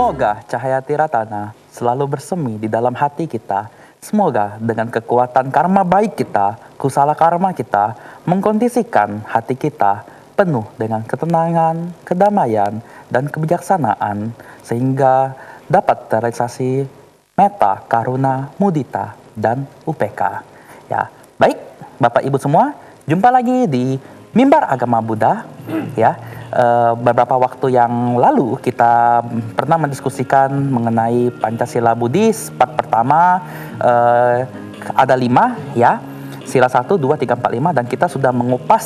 Semoga cahaya tiratana selalu bersemi di dalam hati kita. Semoga dengan kekuatan karma baik kita, kusala karma kita, mengkondisikan hati kita penuh dengan ketenangan, kedamaian, dan kebijaksanaan, sehingga dapat terrealisasi metta, karuna, mudita, dan UPK. Ya, baik, Bapak Ibu semua, jumpa lagi di Mimbar Agama Buddha. Ya, beberapa waktu yang lalu kita pernah mendiskusikan mengenai Pancasila Buddhis. Part pertama ada 5, ya. Sila 1, 2, 3, 4, 5, dan kita sudah mengupas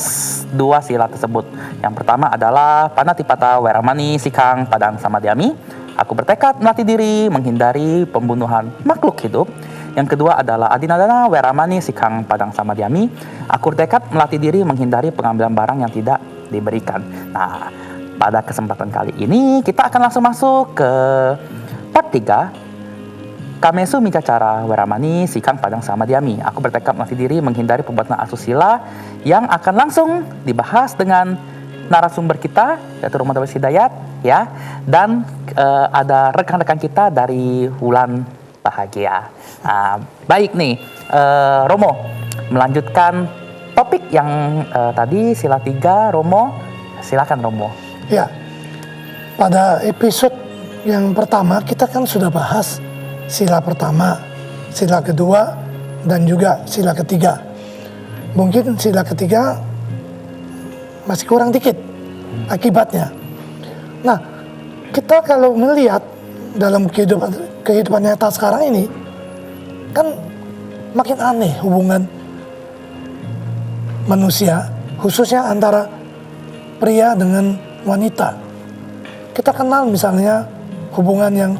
2 sila tersebut. Yang pertama adalah Panatipata Weramani Sikang Padang Samadhyami. Aku bertekad melatih diri menghindari pembunuhan makhluk hidup. Yang kedua adalah Adinadana Weramani Sikang Padang Samadhyami. Aku bertekad melatih diri menghindari pengambilan barang yang tidak diberikan. Nah, pada kesempatan kali ini kita akan langsung masuk ke part 3. Kamesu Micacara Weramani Sikang Padang Samadhyami. Aku bertekad melatih diri menghindari perbuatan asusila, yang akan langsung dibahas dengan narasumber kita, yaitu Romo Dawes Hidayat, ya, dan ada rekan-rekan kita dari Wulan Bahagia. Nah, baik nih, Romo, melanjutkan topik yang tadi sila 3, Romo, silakan Romo. Ya, pada episode yang pertama kita kan sudah bahas sila pertama, sila kedua, dan juga sila ketiga. Mungkin sila ketiga masih kurang dikit akibatnya. Nah, kita kalau melihat dalam kehidupan nyata sekarang ini, kan makin aneh hubungan manusia, khususnya antara pria dengan wanita. Kita kenal misalnya hubungan yang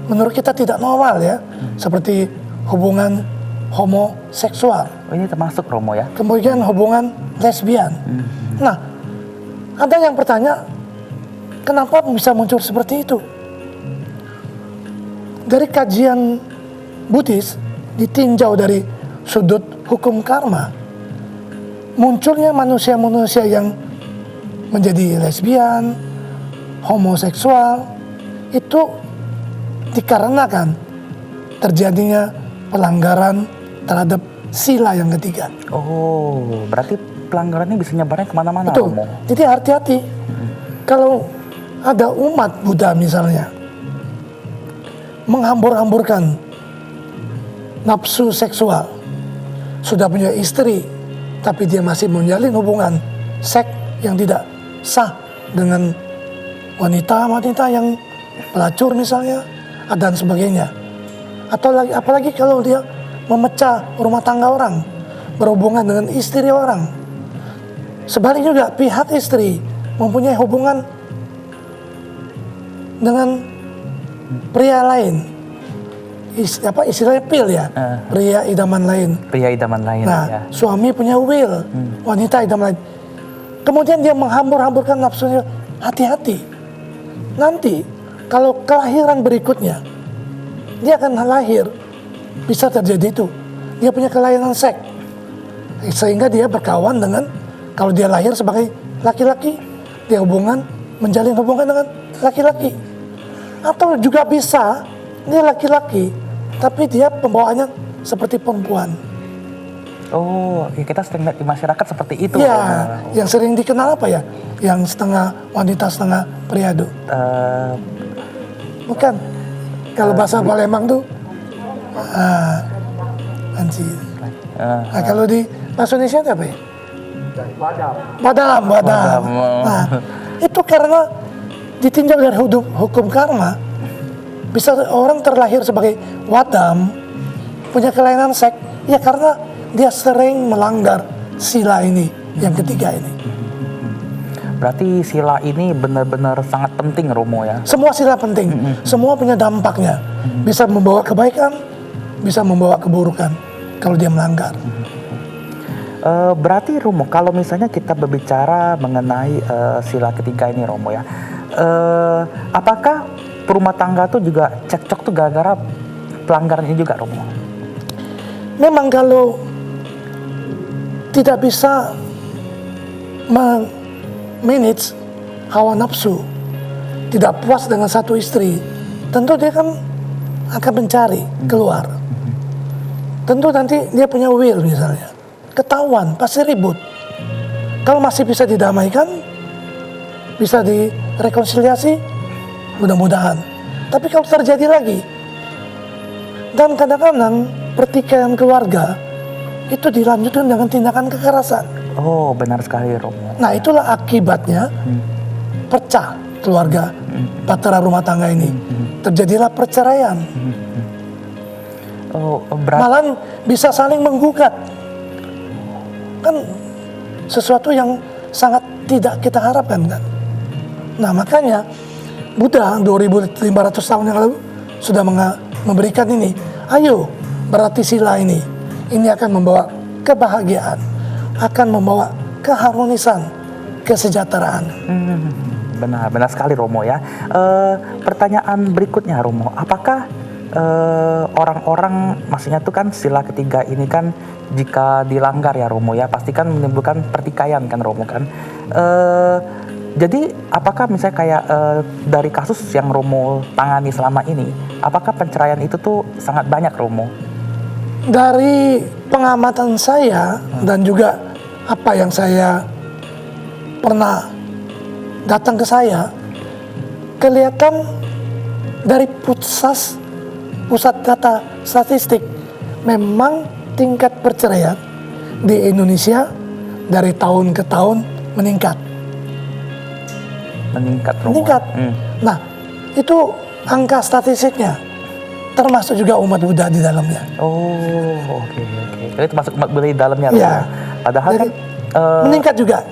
menurut kita tidak normal, ya, seperti hubungan homoseksual. Oh, ini termasuk, Romo, ya? Kemudian hubungan lesbian. Nah, ada yang bertanya, kenapa bisa muncul seperti itu? Dari kajian Buddhis, ditinjau dari sudut hukum karma, munculnya manusia-manusia yang menjadi lesbian, homoseksual, itu dikarenakan terjadinya pelanggaran terhadap sila yang ketiga. Oh, berarti pelanggaran ini bisa nyebarnya kemana-mana, Betul. Romo? Jadi hati-hati. Kalau ada umat Buddha misalnya menghambur-hamburkan nafsu seksual, sudah punya istri, tapi dia masih menjalin hubungan seks yang tidak sah dengan wanita-wanita yang pelacur misalnya, dan sebagainya. Atau apalagi kalau dia memecah rumah tangga orang, berhubungan dengan istri orang. Sebaliknya juga pihak istri mempunyai hubungan dengan pria lain, istilahnya pil, ya, pria idaman lain. Pria idaman lain. Nah, ya. Suami punya will, wanita idaman lain. Kemudian dia menghambur-hamburkan nafsunya. Hati-hati. Nanti kalau kelahiran berikutnya, dia akan lahir, bisa terjadi itu. Dia punya kelainan seks, sehingga dia berkawan dengan, kalau dia lahir sebagai laki-laki, dia menjalin hubungan dengan laki-laki. Atau juga bisa, dia laki-laki, tapi dia pembawaannya seperti perempuan. Oh, ya, kita sering lihat di masyarakat seperti itu. Ya, yang sering dikenal apa ya? Yang setengah wanita, setengah pria itu. Bukan. Kalau bahasa Palembang tuh anjir. Nah, kalau di bahasa Indonesia itu apa ya? Badam. Nah, itu karena ditinjau dari hukum karma, bisa orang terlahir sebagai wadam, punya kelainan seks, ya karena dia sering melanggar sila ini, yang ketiga ini. Berarti sila ini benar-benar sangat penting, Romo, ya? Semua sila penting, semua punya dampaknya. Bisa membawa kebaikan, bisa membawa keburukan kalau dia melanggar. Berarti, Romo, kalau misalnya kita berbicara mengenai sila ketiga ini, Romo, ya, apakah rumah tangga tuh juga cekcok tuh gara-gara pelanggaran ini juga, Romo? Memang kalau tidak bisa manage hawa nafsu, tidak puas dengan satu istri, tentu dia kan akan mencari keluar. Tentu nanti dia punya will misalnya, ketahuan pasti ribut. Kalau masih bisa didamaikan, bisa direkonsiliasi, mudah-mudahan. Tapi kalau terjadi lagi, dan kadang-kadang pertikaian keluarga itu dilanjutkan dengan tindakan kekerasan. Oh, benar sekali Romo. Nah, itulah akibatnya pecah keluarga, bahtera rumah tangga ini. Terjadilah perceraian. Oh, Malah bisa saling menggugat. Kan sesuatu yang sangat tidak kita harapkan kan. Nah, makanya Buddha 2500 tahun yang lalu sudah memberikan ini. Ayo, berarti sila ini. Ini akan membawa kebahagiaan, akan membawa keharmonisan, kesejahteraan. Benar sekali Romo ya. Pertanyaan berikutnya Romo, apakah orang-orang, maksudnya tuh kan sila ketiga ini kan jika dilanggar ya Romo ya, pasti kan menimbulkan pertikaian kan Romo kan. Jadi apakah misalnya kayak dari kasus yang Romo tangani selama ini, apakah perceraian itu tuh sangat banyak Romo? Dari pengamatan saya dan juga apa yang saya pernah datang ke saya, kelihatan dari pusat data statistik, memang tingkat perceraian di Indonesia dari tahun ke tahun meningkat. Romo. Nah, itu angka statistiknya, termasuk juga umat Buddha di dalamnya. Oh, oke. Jadi termasuk umat Buddha di dalamnya Romo. Ya, Padahal jadi, kan meningkat juga.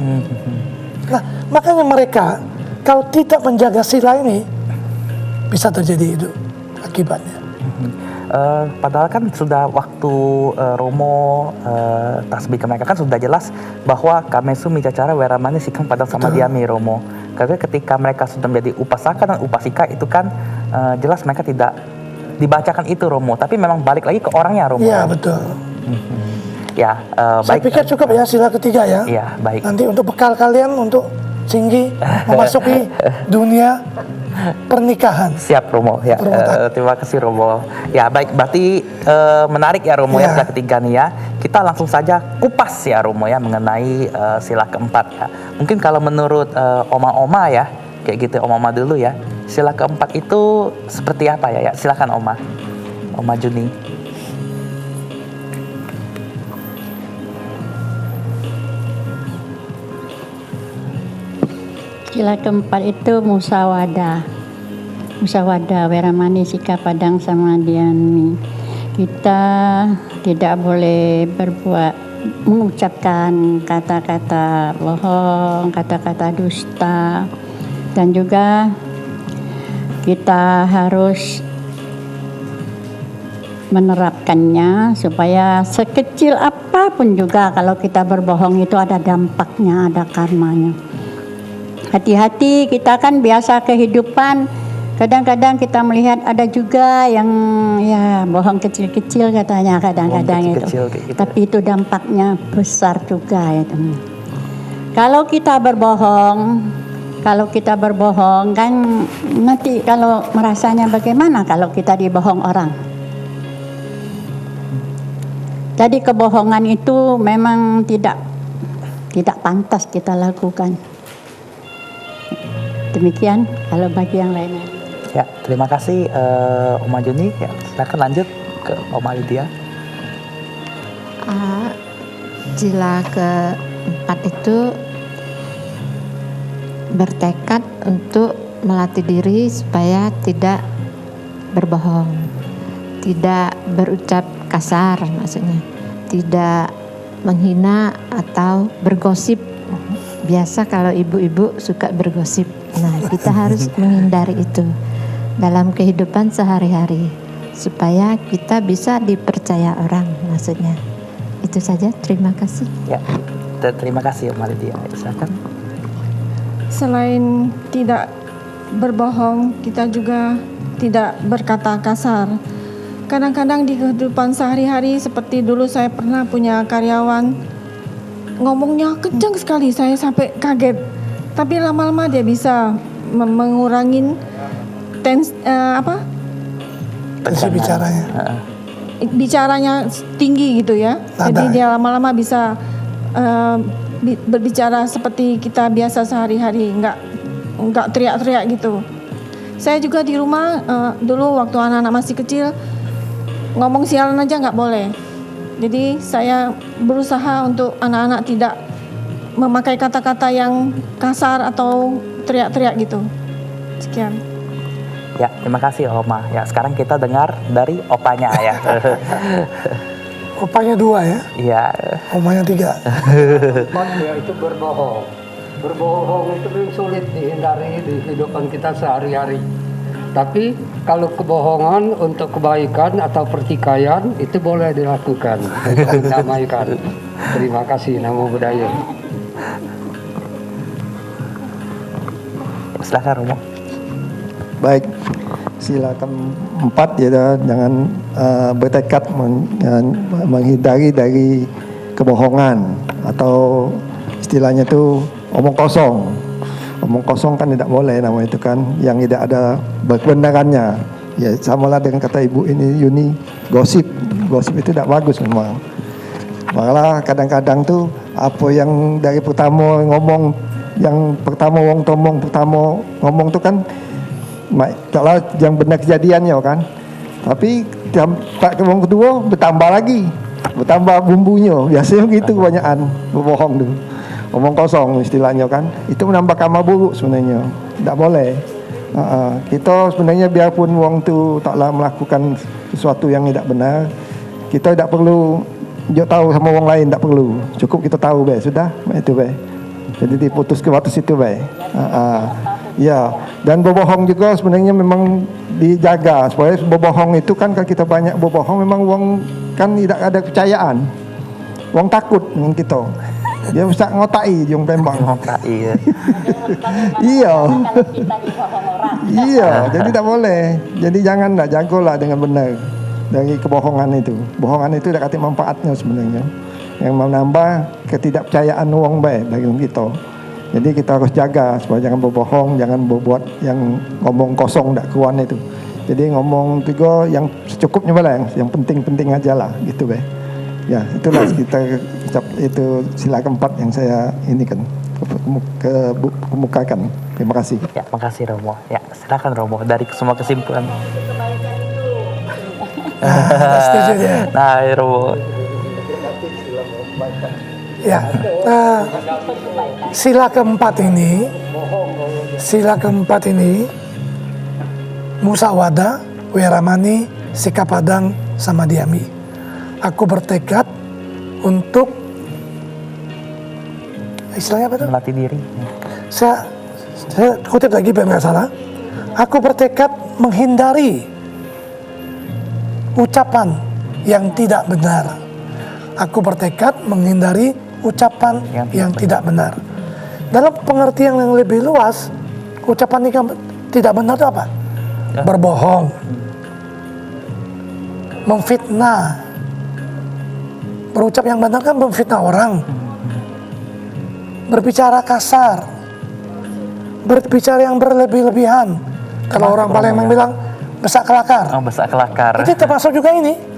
Nah, makanya mereka kalau tidak menjaga sila ini, bisa terjadi itu akibatnya. Padahal kan sudah waktu Romo tasbih ke mereka kan sudah jelas bahwa kamesu micacara weramani sikam padang sama diami Romo. Karena ketika mereka sudah menjadi upasaka dan upasika itu kan jelas mereka tidak dibacakan itu Romo, tapi memang balik lagi ke orangnya Romo. Iya, betul. Ya, Saya baik. pikir cukup ya sila ketiga ya. Iya, baik. Nanti untuk bekal kalian untuk tinggi memasuki dunia pernikahan. Siap Romo ya. Terima kasih Romo. Ya baik, berarti menarik ya Romo ya sila ketiga nih ya. Kita langsung saja kupas ya Romo ya mengenai sila keempat ya. Mungkin kalau menurut oma-oma ya, kayak gitu oma-oma dulu ya. Sila keempat itu seperti apa ya? Ya silakan Oma Juni. Sila keempat itu musawadah weramani sika padang sama diami. Kita tidak boleh mengucapkan kata-kata bohong, kata-kata dusta, dan juga kita harus menerapkannya supaya sekecil apapun juga kalau kita berbohong itu ada dampaknya, ada karmanya. Hati-hati, kita kan biasa kehidupan, kadang-kadang kita melihat ada juga yang ya bohong kecil-kecil katanya kadang-kadang itu. Gitu. Tapi itu dampaknya besar juga ya teman. Kalau kita berbohong kan nanti kalau merasanya bagaimana kalau kita dibohong orang. Jadi kebohongan itu memang tidak pantas kita lakukan. Demikian kalau bagi yang lainnya. Ya, terima kasih Oma Juni. Ya, silakan lanjut ke Oma Lydia. Sila keempat itu bertekad untuk melatih diri supaya tidak berbohong, tidak berucap kasar, maksudnya tidak menghina atau bergosip. Biasa kalau ibu-ibu suka bergosip. Nah, kita harus menghindari itu dalam kehidupan sehari-hari supaya kita bisa dipercaya orang, maksudnya. Itu saja, terima kasih. Ya, terima kasih Oma Lydia. Silakan. Selain tidak berbohong, kita juga tidak berkata kasar. Kadang-kadang di kehidupan sehari-hari seperti dulu saya pernah punya karyawan ngomongnya kencang sekali, saya sampai kaget. Tapi lama-lama dia bisa mengurangin Tensi bicaranya. bicaranya tinggi gitu ya. Nada. Jadi dia lama-lama bisa berbicara seperti kita biasa sehari-hari, nggak teriak-teriak gitu. Saya juga di rumah dulu waktu anak-anak masih kecil ngomong sialan aja nggak boleh. Jadi saya berusaha untuk anak-anak tidak memakai kata-kata yang kasar atau teriak-teriak gitu. Sekian. Ya, terima kasih Oma. Ya, sekarang kita dengar dari opanya ya. Opanya 2 ya, Iya. omanya 3. Yaitu berbohong. Berbohong itu memang sulit dihindari di kehidupan kita sehari-hari. Tapi kalau kebohongan untuk kebaikan atau pertikaian itu boleh dilakukan untuk mendamaikan. Terima kasih, Namo Buddhaya. Silakan Romo. Baik, silakan 4 ya, jangan bertekad menghindari dari kebohongan atau istilahnya itu omong kosong. Omong kosong kan tidak boleh nama itu kan, yang tidak ada kebenarannya. Ya samalah dengan kata Ibu ini Yuni, gosip. Gosip itu tidak bagus memang. Malah kadang-kadang tuh apa yang dari pertama ngomong, yang pertama wong tomong pertama ngomong tuh kan kalau yang benar kejadiannya kan, tapi tak ngomong kedua bertambah lagi, bertambah bumbunya. Biasanya gitu kebanyakan berbohong tuh, omong kosong istilahnya kan, itu menambah karma buruk sebenarnya, tidak boleh. Kita sebenarnya biarpun wong tu taklah melakukan sesuatu yang tidak benar, kita tidak perlu jauh tahu sama wong lain, tidak perlu, cukup kita tahu be, sudah itu be. Jadi diputus ke waktu situ be. Ya, dan berbohong juga sebenarnya memang dijaga supaya berbohong itu kan kalau kita banyak berbohong memang wong kan tidak ada kepercayaan, wong takut dengan kita, dia bisa ngotai yang tembak. Ngotai ya. Iya. Iya, jadi tidak boleh. Jadi janganlah, jagalah dengan benar dari kebohongan itu. Bohongan itu tidak ada manfaatnya sebenarnya, yang menambah ketidakpercayaan wong baik bagi kita. Jadi kita harus jaga supaya jangan berbohong, jangan berbuat yang ngomong kosong tak kuan itu. Jadi ngomong juga yang secukupnya boleh, yang penting-penting aja lah gitu be. Ya itulah kita itu sila keempat yang saya ini kan kemukakan. Terima kasih. Ya, makasih Romo. Ya, silakan Romo dari semua kesimpulan. Setuju dia. Nah, Romo. Ya, sila keempat ini musyawadah, weramani, sikap padang, sama diami. Aku bertekad untuk istilahnya apa tuh? Melatih diri. Saya kutip lagi biar nggak salah. Aku bertekad menghindari ucapan yang tidak benar. Aku bertekad menghindari ucapan yang tidak benar. Dalam pengertian yang lebih luas, ucapan yang tidak benar itu apa? Berbohong, memfitnah. Berucap yang benar kan memfitnah orang. Berbicara kasar, berbicara yang berlebih-lebihan. Kalau orang Palembang bilang besak kelakar. Oh, besak kelakar. Itu termasuk juga ini.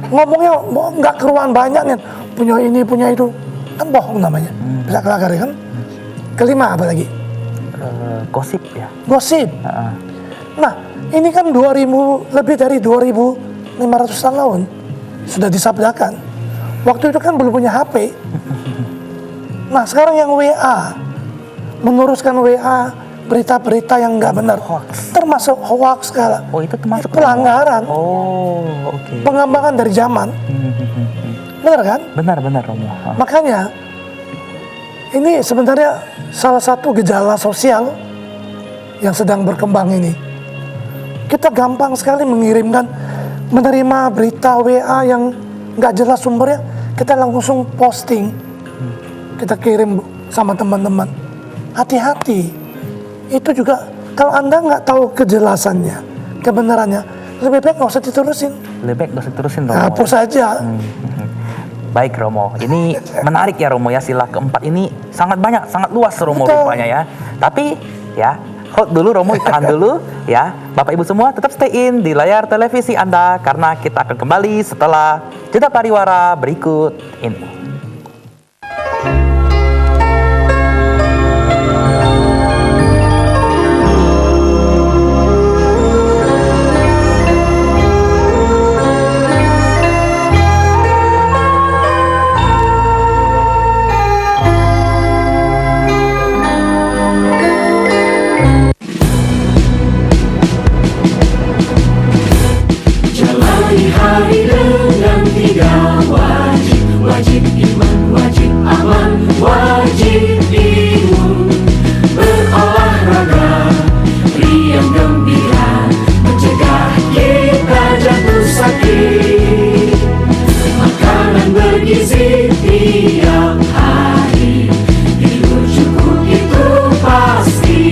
Ngomongnya nggak keruan banyak nih, punya ini punya itu, kan bohong namanya. Besak kelakar kan. Kelima apa lagi? Gosip ya. Gosip. Nah ini kan lebih dari 2.500 tahun sudah disabdakan. Waktu itu kan belum punya HP. Nah sekarang yang WA, meneruskan WA, berita-berita yang nggak benar, termasuk hoax segala. Oh, itu termasuk pelanggaran. Oh, oke. Pengembangan dari zaman. Benar kan? Benar Romo. Makanya ini sebenarnya salah satu gejala sosial yang sedang berkembang ini. Kita gampang sekali menerima berita WA yang nggak jelas sumbernya, kita langsung posting, kita kirim sama teman-teman. Hati-hati. Itu juga kalau Anda nggak tahu kejelasannya, kebenarannya, lebih baik nggak usah diterusin. Lebih baik nggak usah terusin Romo. Hapus saja. Baik Romo, ini menarik ya Romo ya, sila keempat ini sangat banyak, sangat luas Romo Betul. rupanya ya. Tapi ya. Hold dulu Romo, tahan dulu ya. Bapak Ibu semua tetap stay in di layar televisi Anda karena kita akan kembali setelah jeda pariwara berikut ini. Hari dengan 3 wajib, wajib iman, wajib aman, wajib imun. Berolahraga, riang gembira, mencegah kita jatuh sakit. Makanan bergizi tiap hari, tidur cukup itu pasti.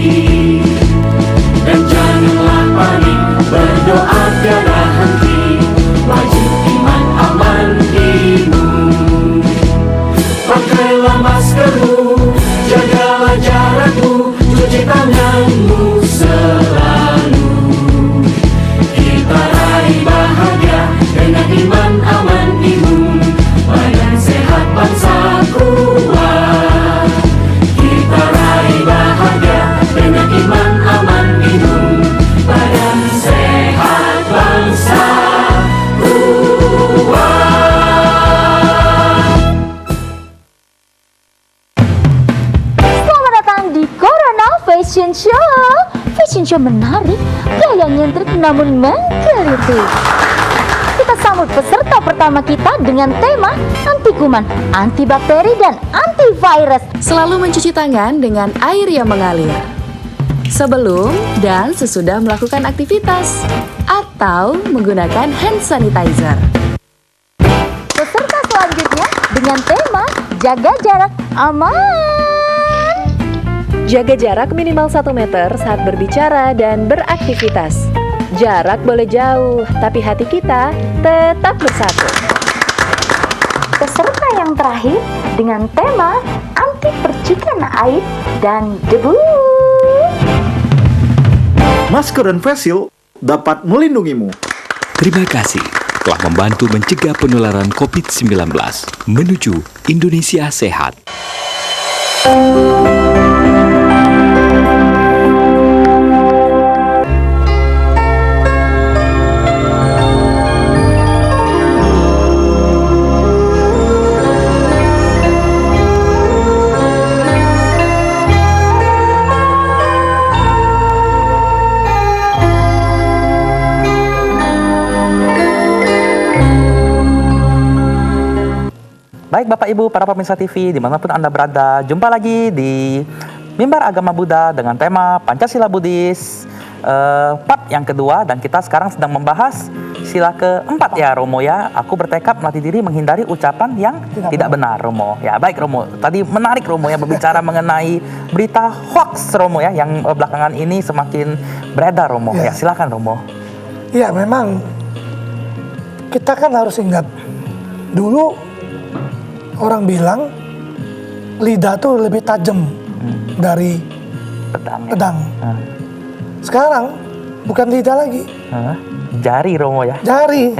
Dan janganlah panik, berdoa tiada henti. Wajib iman, aman, imun. Pakailah maskermu, jagalah jarakmu, cuci tanganmu selalu. Kita raih bahagia dengan iman, aman, imun. Badan sehat, bangsa kuat. Kita raih bahagia dengan iman, aman, imun. Badan sehat, bangsa Fashion Show. Fashion Show menarik, gaya nyentrik namun mengkritik. Kita sambut peserta pertama kita dengan tema anti kuman, anti bakteri, dan antivirus. Selalu mencuci tangan dengan air yang mengalir sebelum dan sesudah melakukan aktivitas atau menggunakan hand sanitizer. Peserta selanjutnya dengan tema jaga jarak aman. Jaga jarak minimal 1 meter saat berbicara dan beraktivitas. Jarak boleh jauh, tapi hati kita tetap bersatu. Peserta yang terakhir dengan tema anti percikan air dan debu. Masker dan face shield dapat melindungimu. Terima kasih telah membantu mencegah penularan COVID-19 menuju Indonesia sehat. Baik Bapak Ibu, para pemirsa TV dimanapun Anda berada, jumpa lagi di Mimbar Agama Buddha dengan tema Pancasila Buddhis part yang kedua, dan kita sekarang sedang membahas sila keempat ya Romo ya. Aku bertekad melatih diri menghindari ucapan yang tidak benar Romo. Ya baik Romo, tadi menarik Romo ya berbicara mengenai berita hoax Romo ya yang belakangan ini semakin beredar Romo. Ya silakan Romo. Ya memang kita kan harus ingat dulu orang bilang lidah tuh lebih tajam dari pedang. Sekarang bukan lidah lagi. Jari Romo ya. Jari.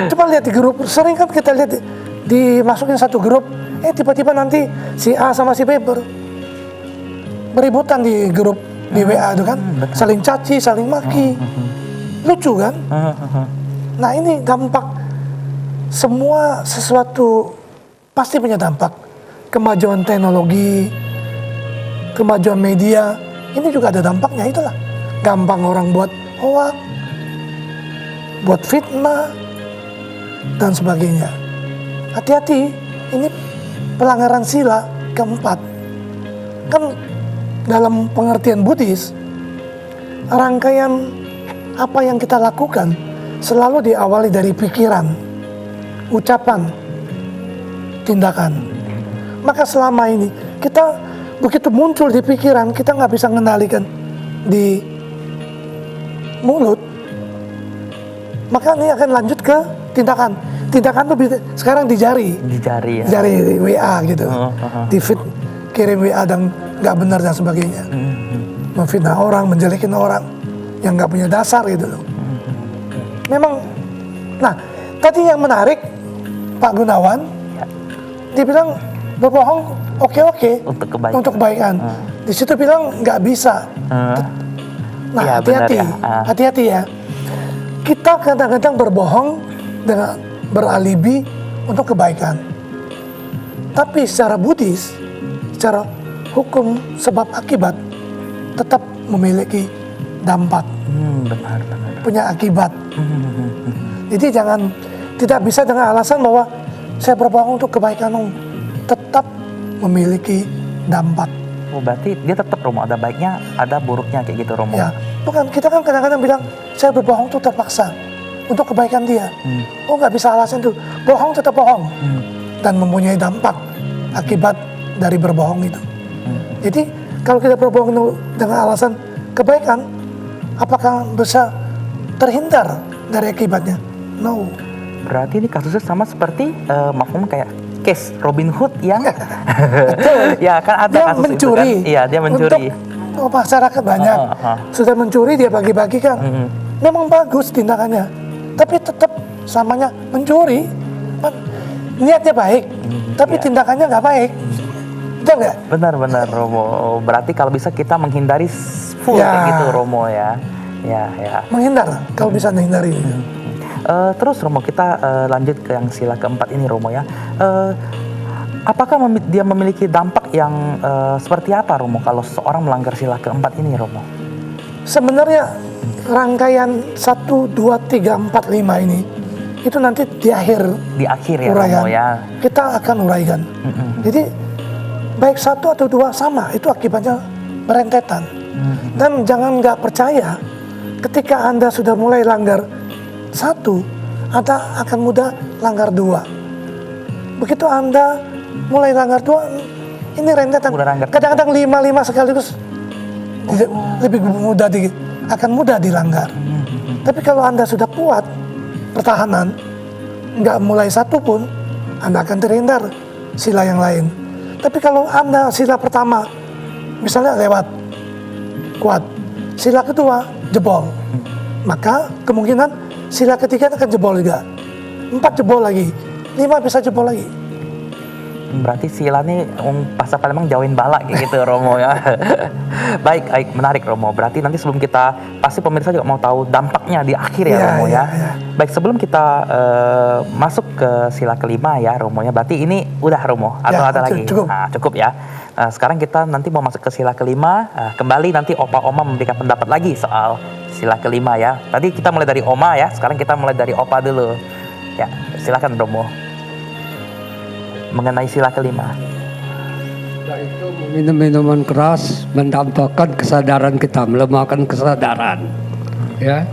Coba lihat di grup, sering kan kita lihat dimasukin satu grup, tiba-tiba nanti si A sama si B beributan di grup di WA itu kan, saling caci, saling maki. Lucu kan? Nah ini dampak, semua sesuatu pasti punya dampak. Kemajuan teknologi, kemajuan media, ini juga ada dampaknya. Itulah gampang orang buat hoax, buat fitnah dan sebagainya. Hati-hati, ini pelanggaran sila keempat. Kan dalam pengertian Buddhis, rangkaian apa yang kita lakukan selalu diawali dari pikiran, ucapan, tindakan. Maka selama ini kita begitu muncul di pikiran, kita nggak bisa mengendalikan di mulut, maka ini akan lanjut ke tindakan. Tindakan itu sekarang di jari. Di jari ya. Jari WA gitu. Di feed, kirim WA dan nggak benar dan sebagainya. Memfitnah orang, menjelekin orang yang nggak punya dasar gitu loh. Memang, nah tadi yang menarik Pak Gunawan, dia bilang berbohong oke untuk kebaikan. Di situ bilang nggak bisa. Nah Ya, hati-hati, benar ya. hati-hati ya. Kita kadang-kadang berbohong dengan beralibi untuk kebaikan. Tapi secara Buddhis, secara hukum sebab akibat tetap memiliki dampak, Benar. punya akibat. Jadi tidak bisa dengan alasan bahwa saya berbohong untuk kebaikan, tetap memiliki dampak. Oh, berarti dia tetap Romo ada baiknya, ada buruknya kayak gitu Romo. Ya, bukan kita kan kadang-kadang bilang saya berbohong itu terpaksa untuk kebaikan dia. Oh nggak bisa alasan itu, bohong tetap bohong dan mempunyai dampak akibat dari berbohong itu. Jadi kalau kita berbohong dengan alasan kebaikan, apakah bisa terhindar dari akibatnya? No. Berarti ini kasusnya sama seperti mafhum kayak case Robin Hood yang ya kan ada Dia kasus mencuri. itu kan. Iya, dia mencuri. Untuk masyarakat banyak sudah mencuri, dia bagi-bagikan. Memang bagus tindakannya, tapi tetap samanya mencuri. Niatnya baik, tapi tindakannya nggak baik. Betul nggak? Benar Romo. Berarti kalau bisa kita menghindari full kayak gitu Romo ya. Ya. Menghindar kalau bisa menghindari. Terus Romo kita lanjut ke yang sila keempat ini Romo ya. Apakah dia memiliki dampak yang seperti apa Romo kalau seseorang melanggar sila keempat ini Romo? Sebenarnya rangkaian 1, 2, 3, 4, 5 ini itu nanti di akhir ya uraian, Romo ya. kita akan uraikan. Jadi baik 1 atau 2 sama, itu akibatnya berentetan. Dan jangan nggak percaya ketika Anda sudah mulai langgar 1, Anda akan mudah langgar 2. Begitu Anda mulai langgar 2, ini rentetan. Kadang-kadang 5 sekaligus lebih mudah akan mudah dilanggar. Tapi kalau Anda sudah kuat pertahanan, nggak mulai 1 pun, Anda akan terhindar sila yang lain. Tapi kalau Anda sila pertama misalnya lewat kuat, sila kedua jebol, maka kemungkinan sila ketiga akan jebol juga, 4 jebol lagi, 5 bisa jebol lagi. Berarti sila ini pas apa memang jauhin balak kayak gitu Romo ya. Baik, menarik Romo. Berarti nanti sebelum kita, pasti pemirsa juga mau tahu dampaknya di akhir ya Romo ya. Baik, sebelum kita masuk ke sila kelima ya Romo ya. Berarti ini udah Romo atau ada lagi? Cukup. Nah, cukup ya. Sekarang kita nanti mau masuk ke sila kelima. Kembali nanti Opa Oma memberikan pendapat lagi soal sila kelima ya. Tadi kita mulai dari Oma ya. Sekarang kita mulai dari Opa dulu. Ya, silakan Romo. Mengenai sila kelima. Yaitu minum minuman keras mendampakkan kesadaran kita, melemahkan kesadaran. Ya.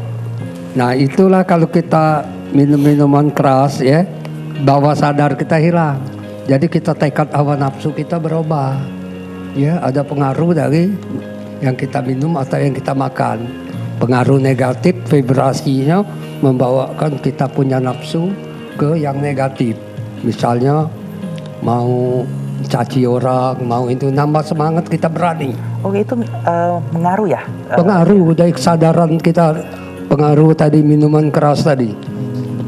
Nah, itulah kalau kita minum minuman keras ya, bawah sadar kita hilang. Jadi kita tekad hawa nafsu kita berubah. Ya, ada pengaruh dari yang kita minum atau yang kita makan. Pengaruh negatif, vibrasinya membawakan kita punya nafsu ke yang negatif. Misalnya mau caci orang, mau itu, nambah semangat kita berani. Oke, itu mengaruh ya? Pengaruh dari kesadaran kita, pengaruh tadi minuman keras tadi,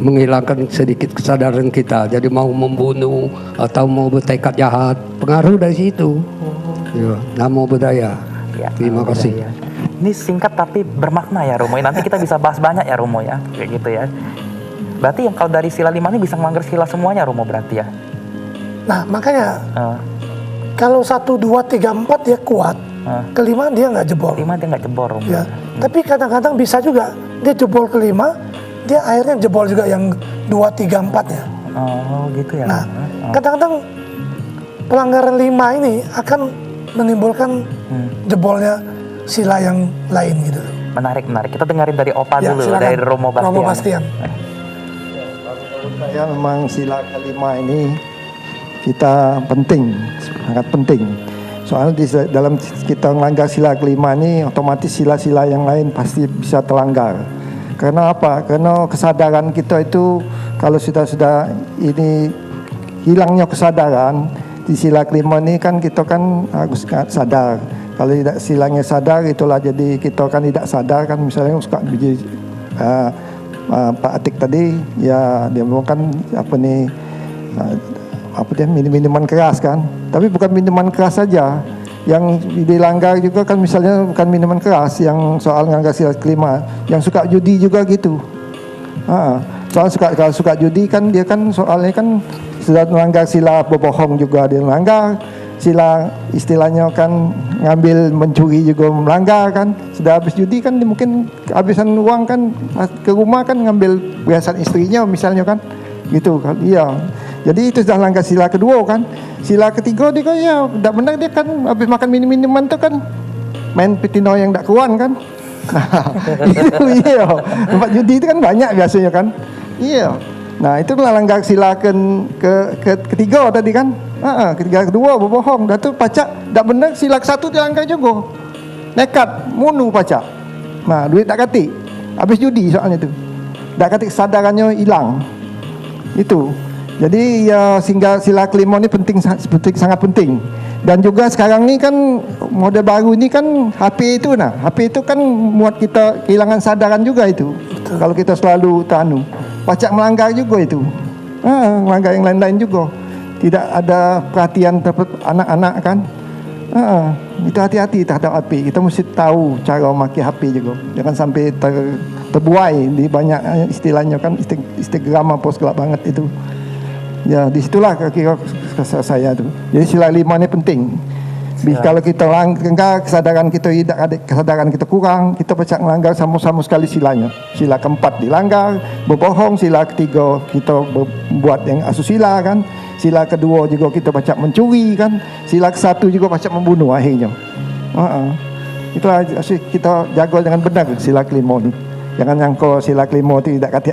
menghilangkan sedikit kesadaran kita. Jadi mau membunuh atau mau bertekad jahat, pengaruh dari situ. Ya, namo budaya. Ya, terima kasih. Budaya. Ini singkat tapi bermakna ya Romo. Nanti kita bisa bahas banyak ya Romo ya, kayak gitu ya. Berarti yang kalau dari sila 5 ini bisa melanggar sila semuanya Romo berarti ya? Nah makanya kalau 1, 2, 3, 4 dia kuat, kelima dia nggak jebol. Kelima dia nggak jebol Romo. Ya. Tapi kadang-kadang bisa juga dia jebol kelima, dia akhirnya jebol juga yang 2, 3, 4-nya. Oh gitu ya. Nah kadang-kadang pelanggaran 5 ini akan menimbulkan jebolnya sila yang lain gitu. Menarik. Kita dengerin dari Opa Ya, dulu, silakan. dari Romo Bastian. Saya memang sila kelima ini kita penting, sangat penting. Soalnya di dalam kita melanggar sila kelima ini, otomatis sila-sila yang lain pasti bisa terlanggar. Karena apa? Karena kesadaran kita itu kalau sudah ini hilangnya kesadaran, di sila kelima ni kan kita kan harus sadar. Kalau tidak silanya sadar, itulah jadi kita kan tidak sadar kan, misalnya suka biji Pak Atik tadi ya dia kan minuman keras kan, tapi bukan minuman keras saja yang dilanggar juga kan, misalnya bukan minuman keras yang soal melanggar sila kelima, yang suka judi juga gitu. Soal kalau suka judi kan dia kan soalnya kan sudah melanggar sila berbohong juga dia melanggar, sila istilahnya kan ngambil mencuri juga melanggar kan. Sudah habis judi kan mungkin habisan uang kan ke rumah kan ngambil perhiasan istrinya misalnya kan gitu kan. Iya, jadi itu sudah langgar sila kedua kan. Sila ketiga dia kan ya tidak benar, dia kan habis makan minuman tu kan main petino yang tak kawan kan. Itu iya, tempat judi itu kan banyak biasanya kan. Iya. Nah itu melanggar sila ketiga tadi kan. Ketiga kedua berbohong. Dah tu pacak tak benar, sila satu dilanggar juga. Nekat munu pacak. Nah duit tak katik. Habis judi soalnya tu. Tak katik kesadarannya hilang. Itu. Jadi ya sehingga sila kelima ni sangat penting. Dan juga sekarang ni kan model baru ni kan HP itu HP itu kan buat kita kehilangan sadaran juga itu. Betul. Kalau kita selalu pacak melanggar juga itu. Melanggar yang lain-lain juga. Tidak ada perhatian terhadap anak-anak kan. Kita hati-hati terhadap HP. Kita mesti tahu cara memakai HP juga. Jangan sampai terbuai di banyak istilahnya kan, Instagram apa segala banget itu. Ya, disitulah kira saya tu. Jadi sila 5 ni penting. Kalau kita langgar kesadaran kita tidak ada, kesadaran kita kurang, kita pacak melanggar sama-sama sekali silanya. Sila keempat dilanggar, berbohong. Sila ketiga kita buat yang asusila kan. Sila kedua juga kita pacak mencuri kan. Sila ke-1 juga pacak membunuh akhirnya. Itulah kita jaga dengan benar sila kelima ni. Jangan nyangka sila kelima tu tidak kata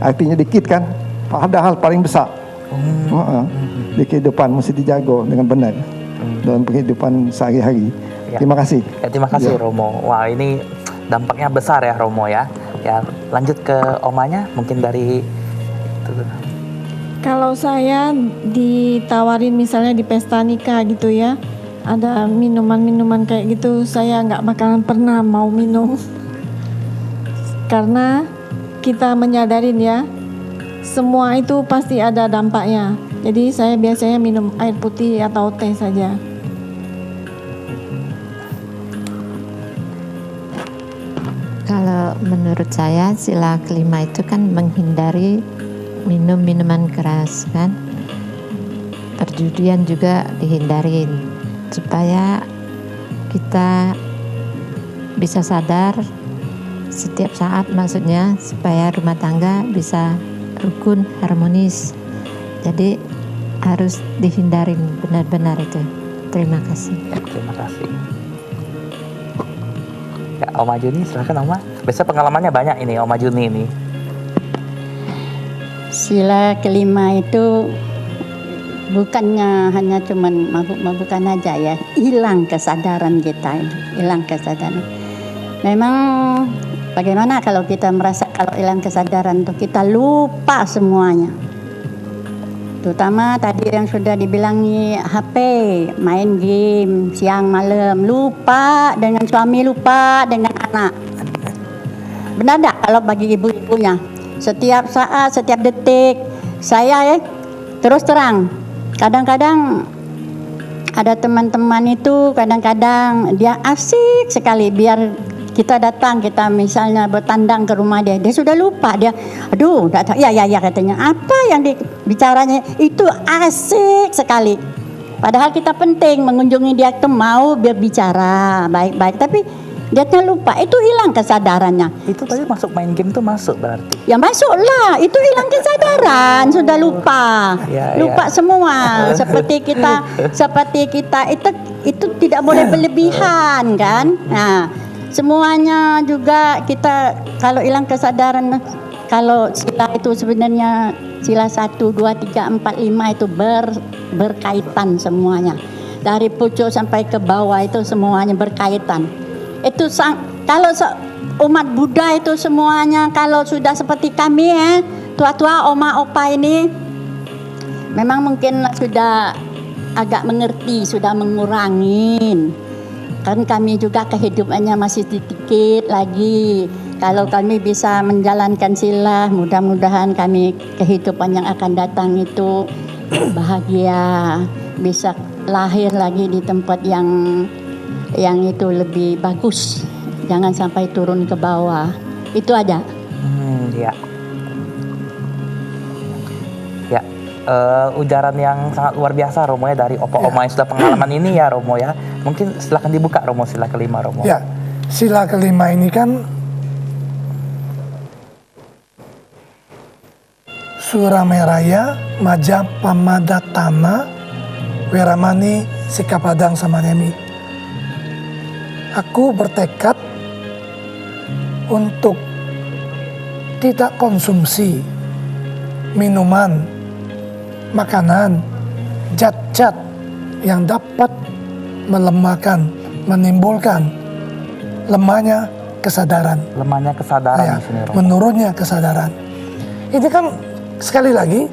artinya dikit kan. Padahal paling besar. Di kehidupan mesti dijaga dengan benar dalam kehidupan sehari-hari. Ya. Terima kasih. Ya, terima kasih Romo. Wah ini dampaknya besar ya Romo ya. Ya lanjut ke omanya mungkin dari itu. Kalau saya ditawarin misalnya di pesta nikah gitu ya, ada minuman-minuman kayak gitu, saya nggak bakalan pernah mau minum. Karena kita menyadarin ya, semua itu pasti ada dampaknya. Jadi saya biasanya minum air putih atau teh saja. Kalau menurut saya sila kelima itu kan menghindari minum minuman keras kan. Perjudian juga dihindarin supaya kita bisa sadar setiap saat, maksudnya supaya rumah tangga bisa rukun, harmonis. Jadi harus dihindarin benar-benar itu. Terima kasih. Terima kasih. Ya, Oma Juni silakan Oma. Biasa pengalamannya banyak ini Oma Juni ini. Sila kelima itu bukannya hanya cuman mabuk-mabukan aja ya, hilang kesadaran kita, hilang kesadaran. Memang bagaimana kalau kita merasa kalau hilang kesadaran tuh kita lupa semuanya. Terutama tadi yang sudah dibilangi HP, main game siang malam, lupa dengan suami, lupa dengan anak. Benar tak kalau bagi ibu-ibunya? Setiap saat, setiap detik, saya terus terang. Kadang-kadang ada teman-teman itu kadang-kadang dia asik sekali biar kita datang, kita misalnya bertandang ke rumah dia sudah lupa, dia aduh tak tahu, ya katanya apa yang bicaranya itu asik sekali, padahal kita penting mengunjungi dia itu mau berbicara baik-baik, tapi dia lupa, itu hilang kesadarannya. Itu tadi masuk main game tuh masuk berarti? Ya masuklah, itu hilang kesadaran, sudah lupa, lupa semua. Seperti kita itu tidak boleh berlebihan kan. Nah, semuanya juga kita kalau hilang kesadaran, kalau sila itu sebenarnya sila 1, 2, 3, 4, 5 itu berkaitan semuanya. Dari pucuk sampai ke bawah itu semuanya berkaitan. Itu kalau umat Buddha itu semuanya kalau sudah seperti kami tua-tua oma opa ini memang mungkin sudah agak mengerti, sudah mengurangin. Kan kami juga kehidupannya masih sedikit lagi. Kalau kami bisa menjalankan sila, mudah-mudahan kami kehidupan yang akan datang itu bahagia, bisa lahir lagi di tempat yang itu lebih bagus. Jangan sampai turun ke bawah. Itu aja. Ya. Ya, ujaran yang sangat luar biasa Romo ya dari opa-oma yang sudah pengalaman ini ya Romo ya. Mungkin silakan dibuka Romo, sila kelima Romo. Ya, sila kelima ini kan Surameraya Majapamadhatana Weramani Sikapadang Samanemi. Aku bertekad untuk tidak konsumsi minuman, makanan, zat-zat yang dapat melemahkan, menimbulkan lemahnya kesadaran. Lemahnya kesadaran Ya, di sini Romo. menurunnya kesadaran. Ini kan sekali lagi,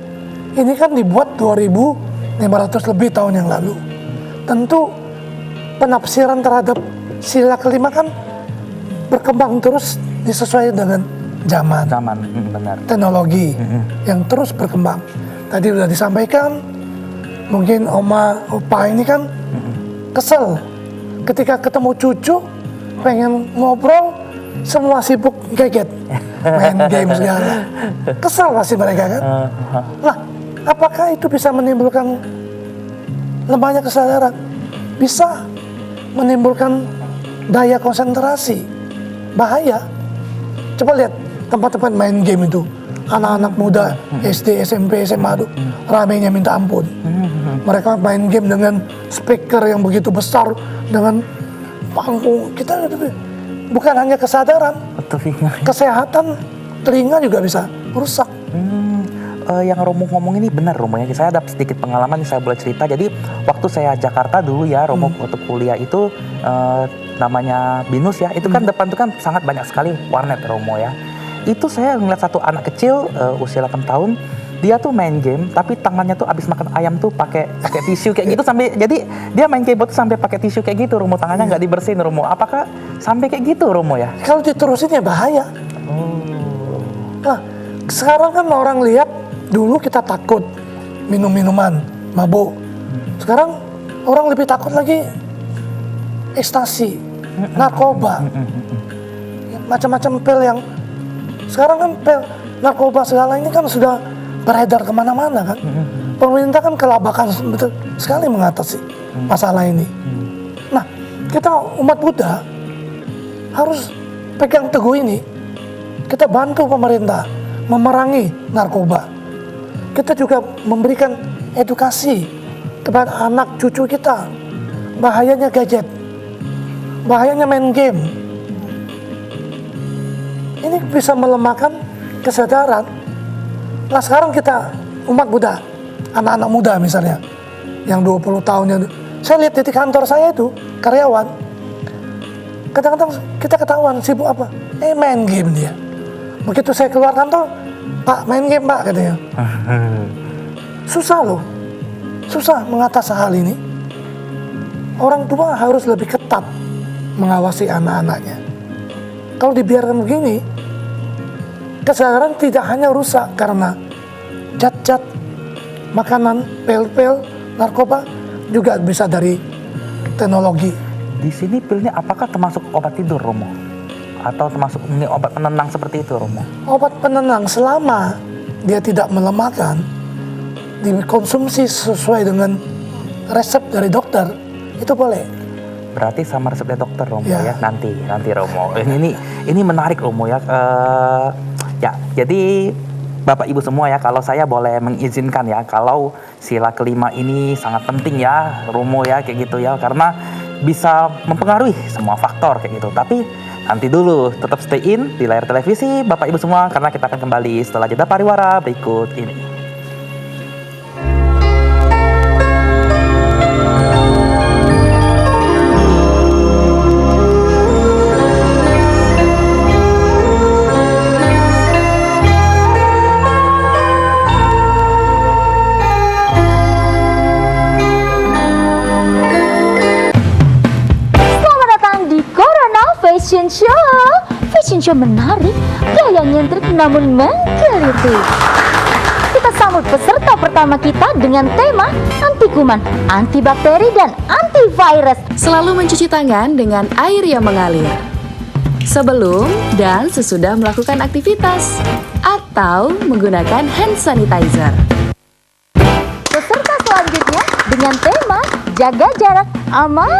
ini kan dibuat 2500 lebih tahun yang lalu. Tentu penafsiran terhadap sila kelima kan berkembang terus disesuaikan dengan zaman. Benar. Teknologi yang terus berkembang. Tadi sudah disampaikan, mungkin opa ini kan kesel ketika ketemu cucu, pengen ngobrol, semua sibuk gadget, main game segala. Kesel pasti mereka kan. Nah, apakah itu bisa menimbulkan lemahnya kesadaran? Bisa menimbulkan daya konsentrasi, bahaya. Coba lihat tempat-tempat main game itu, anak-anak muda SD, SMP, SMA, ramainya minta ampun. Mereka main game dengan speaker yang begitu besar, dengan panggung. Kita bukan hanya kesadaran, kesehatan telinga juga bisa rusak. Yang Romo ngomong ini benar Romo ya. Saya ada sedikit pengalaman yang saya boleh cerita. Jadi waktu saya Jakarta dulu ya Romo, waktu kuliah itu namanya BINUS ya. Itu kan depan itu kan sangat banyak sekali warnet Romo ya. Itu saya ngeliat satu anak kecil usia 8 tahun, dia tuh main game tapi tangannya tuh abis makan ayam tuh pakai tisu kayak gitu, sampai jadi dia main keyboard tuh sampai pakai tisu kayak gitu Romo, tangannya nggak dibersihin Romo. Apakah sampai kayak gitu Romo ya? Kalau diterusin ya bahaya. Nah, sekarang kan orang lihat, dulu kita takut minum minuman mabuk. Sekarang orang lebih takut lagi ekstasi, narkoba, macam-macam pil yang sekarang kan pil narkoba segala ini kan sudah beredar kemana-mana kan. Pemerintah kan kelabakan betul sekali mengatasi masalah ini. Nah, kita umat Buddha harus pegang teguh ini. Kita bantu pemerintah memerangi narkoba. Kita juga memberikan edukasi kepada anak cucu kita. Bahayanya gadget, bahayanya main game. Ini bisa melemahkan kesadaran. Nah sekarang kita umat Buddha, anak-anak muda misalnya, yang 20 tahunnya, saya lihat di kantor saya itu, karyawan, kadang-kadang kita ketahuan sibuk apa? Main game dia. Begitu saya keluar kantor, Pak main game Pak katanya. Susah loh, susah mengatasi hal ini. Orang tua harus lebih ketat mengawasi anak-anaknya. Kalau dibiarkan begini, kesadaran tidak hanya rusak karena zat-zat, makanan, pil-pil, narkoba, juga bisa dari teknologi. Di sini pilnya apakah termasuk obat tidur Romo? Atau termasuk ini obat penenang seperti itu Romo? Obat penenang selama dia tidak melemahkan, dikonsumsi sesuai dengan resep dari dokter, itu boleh. Berarti sama resep dari dokter Romo ya. Nanti Romo. Ini menarik Romo ya. Ya, jadi Bapak Ibu semua ya, kalau saya boleh mengizinkan ya, kalau sila kelima ini sangat penting ya Romo ya, kayak gitu ya, karena bisa mempengaruhi semua faktor kayak gitu. Tapi nanti dulu, tetap stay in di layar televisi Bapak Ibu semua, karena kita akan kembali setelah jeda pariwara berikut ini. fashion show menarik, gaya nyentrik namun menggelitik. Kita sambut peserta pertama kita dengan tema anti kuman, anti bakteri, dan antivirus. Selalu mencuci tangan dengan air yang mengalir sebelum dan sesudah melakukan aktivitas atau menggunakan hand sanitizer. Peserta selanjutnya dengan tema jaga jarak aman.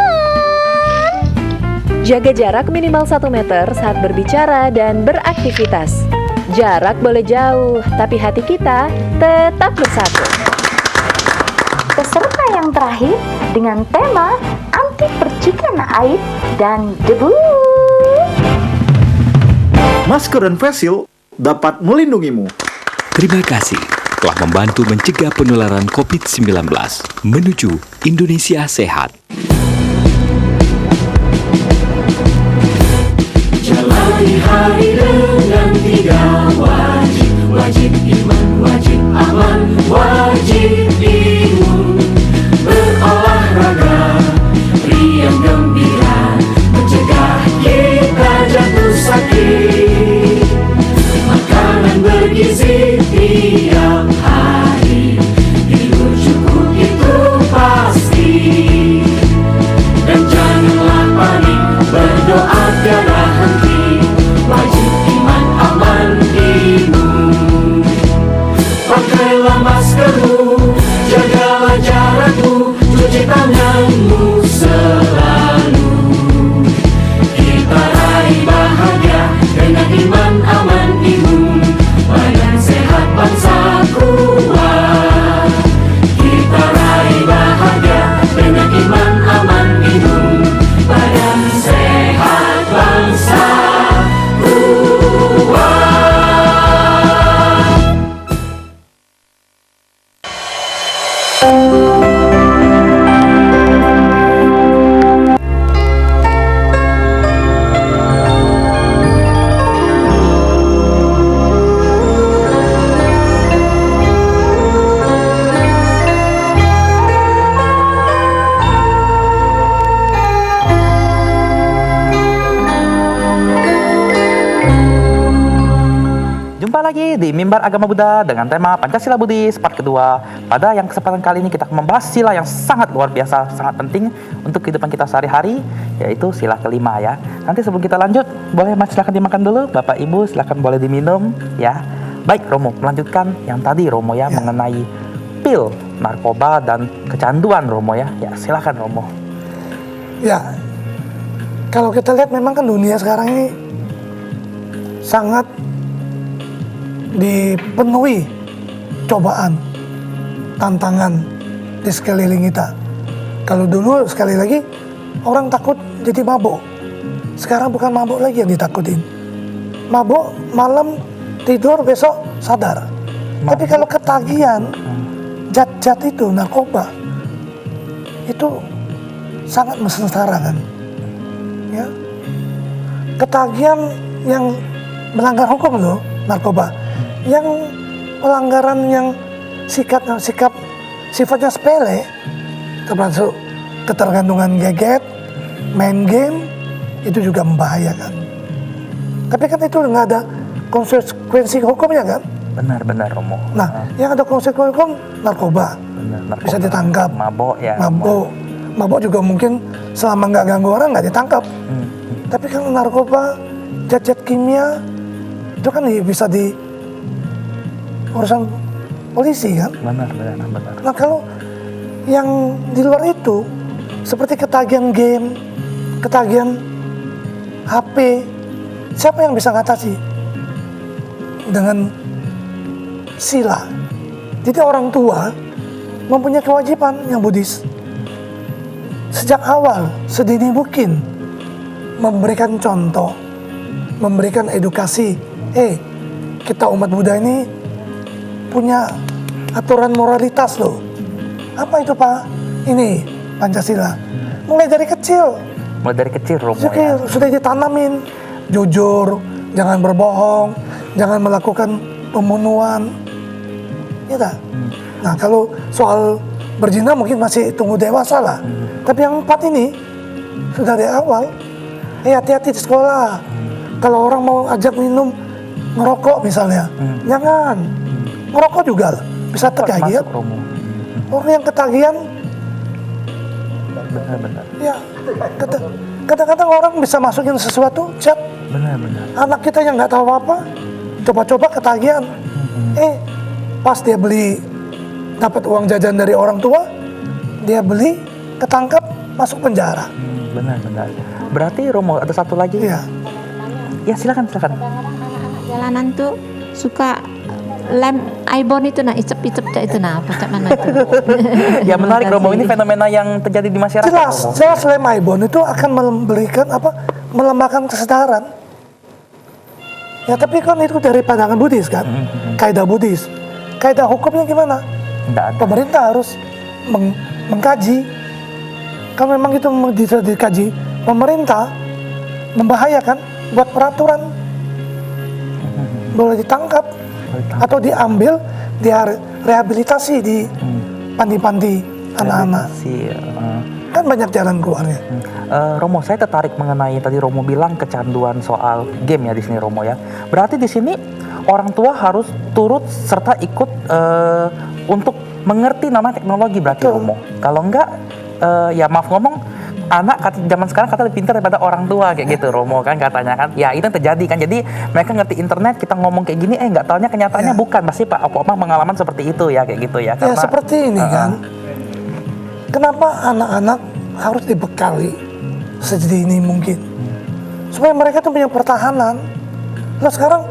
Jaga jarak minimal 1 meter saat berbicara dan beraktivitas. Jarak boleh jauh, tapi hati kita tetap bersatu. Peserta yang terakhir dengan tema anti percikan air dan debu. Masker dan face shield dapat melindungimu. Terima kasih telah membantu mencegah penularan COVID-19 menuju Indonesia sehat. Jalani hari dengan 3 wajib. Wajib iman, wajib aman, wajib imun. Berolahraga, riang gembira, mencegah kita jatuh sakit. Makanan bergizi tiap hari, tidur cukup itu pasti. Dan janganlah panik, berdoa tiada henti. Wajib iman, aman, imun. Pakailah maskermu, jagalah jarakmu, cuci tanganmu selalu. Kita raih bahagia dengan iman, aman, imun. Badan sehat, bangsa kuat. Kita raih bahagia dengan iman, aman, imun. Badan sehat, bangsa kuat. Jumpa lagi di Mimbar Agama Buddha dengan tema Pancasila Buddhis part kedua. Pada yang kesempatan kali ini kita akan membahas sila yang sangat luar biasa, sangat penting untuk kehidupan kita sehari-hari, yaitu sila kelima ya. Nanti sebelum kita lanjut, boleh Mas silakan dimakan dulu, Bapak Ibu silakan boleh diminum ya. Baik Romo, melanjutkan yang tadi Romo ya, mengenai pil, narkoba dan kecanduan Romo ya. Ya silakan Romo. Ya, kalau kita lihat memang kan dunia sekarang ini sangat dipenuhi cobaan, tantangan di sekeliling kita. Kalau dulu sekali lagi orang takut jadi mabuk. Sekarang bukan mabuk lagi yang ditakutin. Mabuk malam tidur besok sadar. Tapi kalau ketagihan zat-zat itu narkoba itu sangat mensengsarakan. Ya. Ketagihan yang melanggar hukum loh narkoba. Yang pelanggaran yang sifatnya sepele, termasuk ketergantungan gadget, main game, itu juga membahayakan. Tapi kan itu nggak ada konsekuensi hukumnya kan? Benar-benar Romo. Nah, yang ada konsekuensi hukum narkoba, narkoba bisa ditangkap. Mabok ya. Mabok juga mungkin selama nggak ganggu orang nggak ditangkap. Tapi kan narkoba, zat-zat kimia itu kan bisa di urusan polisi kan? Benar. Nah kalau yang di luar itu seperti ketagihan game, ketagihan HP, siapa yang bisa ngatasi? Dengan sila. Jadi orang tua mempunyai kewajiban yang Buddhis sejak awal, sedini mungkin memberikan contoh, memberikan edukasi. Kita umat Buddha ini punya aturan moralitas loh. Apa itu Pak? Ini Pancasila. Mulai dari kecil. Romo ya. Sudah ditanamin jujur, jangan berbohong, jangan melakukan pembunuhan. Ya tak? Nah kalau soal berzina mungkin masih tunggu dewasa lah. Tapi yang 4 ini sudah dari awal. Hati-hati di sekolah. Kalau orang mau ajak minum ngerokok misalnya, jangan. Ngerokok juga bisa ketagihan. Orang yang ketagihan, benar-benar. Ya, kadang-kadang orang bisa masukin sesuatu, chat. Benar-benar. Anak kita yang nggak tahu apa, coba-coba ketagihan. Pas dia beli, dapat uang jajan dari orang tua, dia beli, ketangkap, masuk penjara. Benar-benar. Berarti Romo ada satu lagi. Iya. Ya silakan. Jalanan tuh suka lem ibon itu icep-icep itu apa mana itu. Ya menarik Romo, ini fenomena yang terjadi di masyarakat. Jelas lem ibon itu akan memberikan melemahkan kesadaran. Ya tapi kan itu dari pandangan Buddhis kan, kaidah Buddhis. Kaidah hukumnya gimana? Pemerintah harus mengkaji. Kalau memang itu bisa dikaji, pemerintah membahayakan, buat peraturan, boleh ditangkap atau diambil, dia rehabilitasi di panti-panti anak-anak. Kan banyak jalan keluarnya. Romo, saya tertarik mengenai tadi Romo bilang kecanduan soal game ya di sini Romo ya. Berarti di sini orang tua harus turut serta ikut untuk mengerti nama teknologi berarti Romo. Kalau enggak, ya maaf ngomong, anak zaman sekarang kata lebih pintar daripada orang tua kayak gitu Romo kan katanya kan. Ya itu yang terjadi kan. Jadi mereka ngerti internet, kita ngomong kayak gini, nggak taunya kenyataannya bukan. Pasti Pak Opa pengalaman seperti itu ya kayak gitu ya. Karena, ya seperti ini kan. Kenapa anak-anak harus dibekali sedini mungkin supaya mereka tuh punya pertahanan. Nah sekarang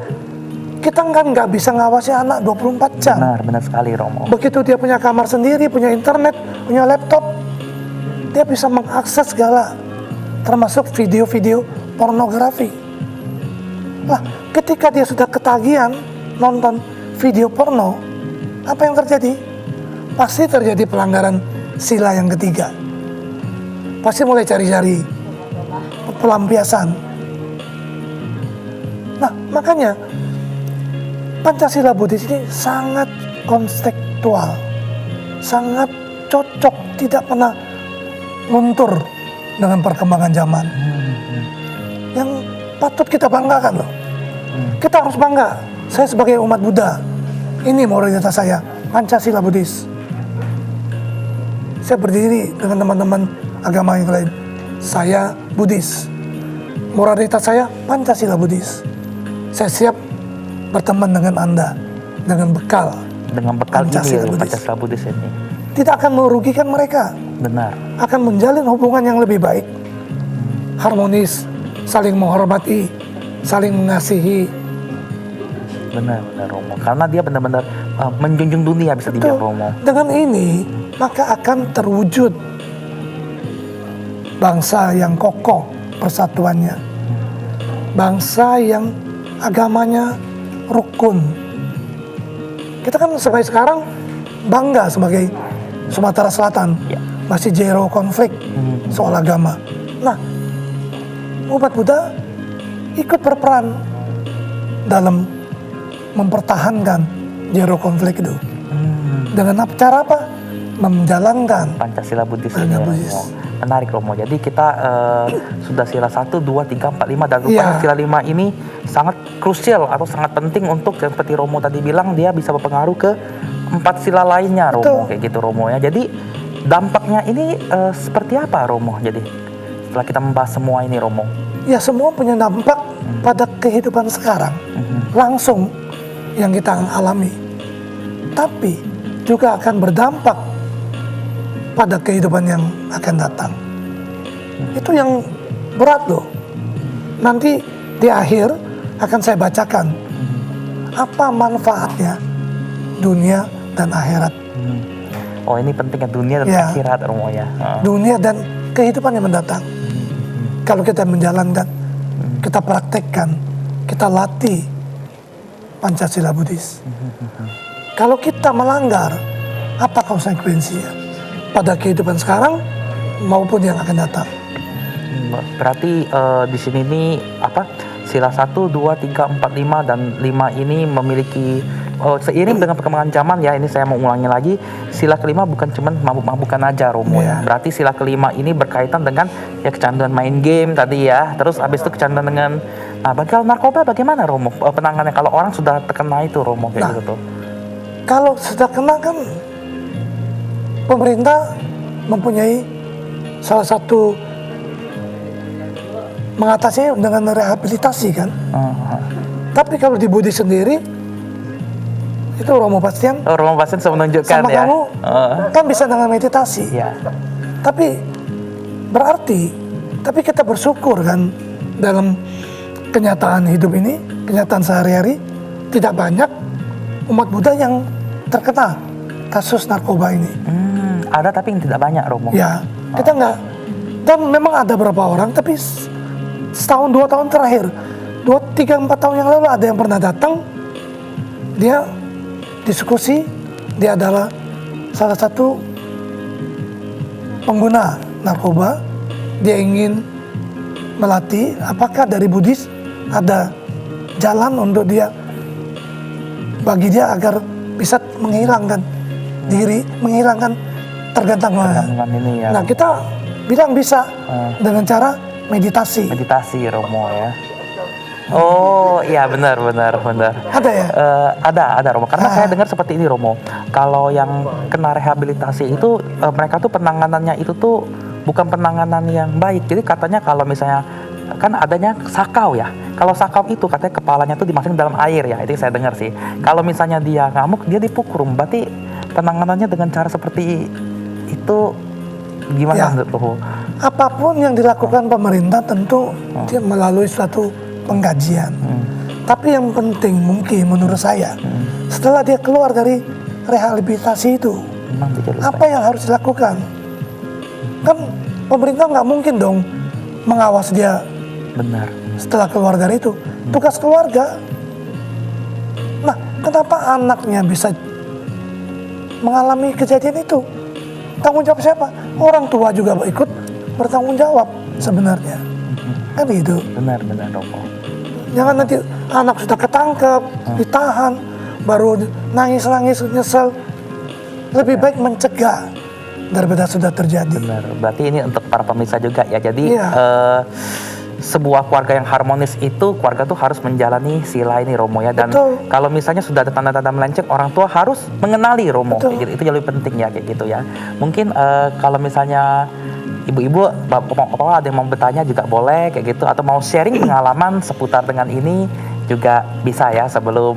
kita kan nggak bisa ngawasi anak 24 jam. Benar sekali Romo. Begitu dia punya kamar sendiri, punya internet, punya laptop, dia bisa mengakses segala, termasuk video-video pornografi. Nah, ketika dia sudah ketagihan nonton video porno, apa yang terjadi? Pasti terjadi pelanggaran sila yang ketiga. Pasti mulai cari-cari pelampiasan. Nah, makanya Pancasila Buddhis ini sangat konstekstual, sangat cocok, tidak pernah luntur dengan perkembangan zaman. Yang patut kita banggakan loh. Kita harus bangga. Saya sebagai umat Buddha, ini moralitas saya, Pancasila Buddhis. Saya berdiri dengan teman-teman agama yang lain. Saya Buddhis. Moralitas saya Pancasila Buddhis. Saya siap berteman dengan Anda dengan bekal Pancasila Buddhis ini. Tidak akan merugikan mereka. Benar. Akan menjalin hubungan yang lebih baik, harmonis, saling menghormati, saling mengasihi. Benar Romo. Karena dia benar-benar menjunjung dunia bisa dibilang Romo. Dengan ini maka akan terwujud bangsa yang kokoh persatuannya, bangsa yang agamanya rukun. Kita kan sampai sekarang bangga sebagai Sumatera Selatan, masih zero konflik soal agama. Nah, umat Buddha ikut berperan dalam mempertahankan zero konflik itu. Dengan cara apa? Menjalankan Pancasila Buddhis ini Romo. Menarik Romo. Jadi kita sudah sila 1, 2, 3, 4, 5 dan rupanya sila 5 ini sangat krusial atau sangat penting untuk seperti Romo tadi bilang, dia bisa berpengaruh ke 4 sila lainnya Romo. Kayak gitu Romo ya. Jadi dampaknya ini seperti apa Romo? Jadi setelah kita membahas semua ini Romo. Ya semua punya dampak pada kehidupan sekarang. Langsung yang kita alami. Tapi juga akan berdampak pada kehidupan yang akan datang. Itu yang berat loh. Nanti di akhir akan saya bacakan apa manfaatnya dunia dan akhirat. Oh ini pentingnya dunia dan akhirat Romo ya. Dunia dan kehidupan yang mendatang. Kalau kita menjalankan, kita praktekkan, kita latih Pancasila Buddhis. Kalau kita melanggar, apa konsekuensinya pada kehidupan sekarang maupun yang akan datang? Berarti di sini ini apa? Sila 1, 2, 3, 4, 5 dan 5 ini memiliki seiring dengan perkembangan zaman ya, ini saya mau ulangi lagi, sila kelima bukan cuman mabuk-mabukan aja Romo ya. Berarti sila kelima ini berkaitan dengan ya kecanduan main game tadi ya, terus habis itu kecanduan dengan kalau narkoba bagaimana Romo penanganannya kalau orang sudah terkena itu Romo kayak gitu tuh? Kalau sudah kena kan pemerintah mempunyai salah satu mengatasi dengan rehabilitasi kan. Tapi kalau di Budi sendiri itu Romo Bastian bisa menunjukkan sama ya. kamu kan bisa dengan meditasi. Ya. Tapi kita bersyukur kan dalam kenyataan hidup ini, kenyataan sehari-hari tidak banyak umat Buddha yang terkena kasus narkoba ini. Ada tapi yang tidak banyak Romo. Ya, kita nggak. Dan memang ada beberapa orang, tapi setahun 2 tahun terakhir, 2, 3, 4 tahun yang lalu ada yang pernah datang, dia diskusi, dia adalah salah satu pengguna narkoba, dia ingin melatih apakah dari Buddhis ada jalan untuk dia, bagi dia agar bisa menghilangkan diri, menghilangkan tergantungan ini ya. Nah kita bilang bisa dengan cara meditasi Romo ya. Oh iya benar. Ada ya? Ada Romo. Karena saya dengar seperti ini Romo. Kalau yang kena rehabilitasi itu mereka tuh penanganannya itu tuh bukan penanganan yang baik. Jadi katanya kalau misalnya kan adanya sakau ya. Kalau sakau itu katanya kepalanya tuh dimasukin dalam air ya. Itu saya dengar sih. Kalau misalnya dia ngamuk dia dipukul. Berarti penanganannya dengan cara seperti itu gimana menurut Romo? Apapun yang dilakukan pemerintah tentu dia melalui suatu pengkajian. Tapi yang penting mungkin menurut saya setelah dia keluar dari rehabilitasi itu apa yang harus dilakukan? Kan pemerintah nggak mungkin dong mengawas dia. Benar. Setelah keluar dari itu tugas keluarga. Nah kenapa anaknya bisa mengalami kejadian itu? Tanggung jawab siapa? Orang tua juga ikut bertanggung jawab sebenarnya. Kan gitu. Benar Romo. Jangan nanti anak sudah ketangkep, ditahan, baru nangis nyesel. Lebih baik mencegah daripada sudah terjadi. Benar. Berarti ini untuk para pemirsa juga ya. Jadi sebuah keluarga yang harmonis itu keluarga tuh harus menjalani sila ini Romo ya. Dan kalau misalnya sudah ada tanda-tanda melenceng, orang tua harus mengenali Romo. Gitu. Itu lebih penting ya kayak gitu ya. Mungkin kalau misalnya ibu-ibu, bapak-bapak ada yang mau bertanya juga boleh kayak gitu, atau mau sharing pengalaman seputar dengan ini juga bisa ya, sebelum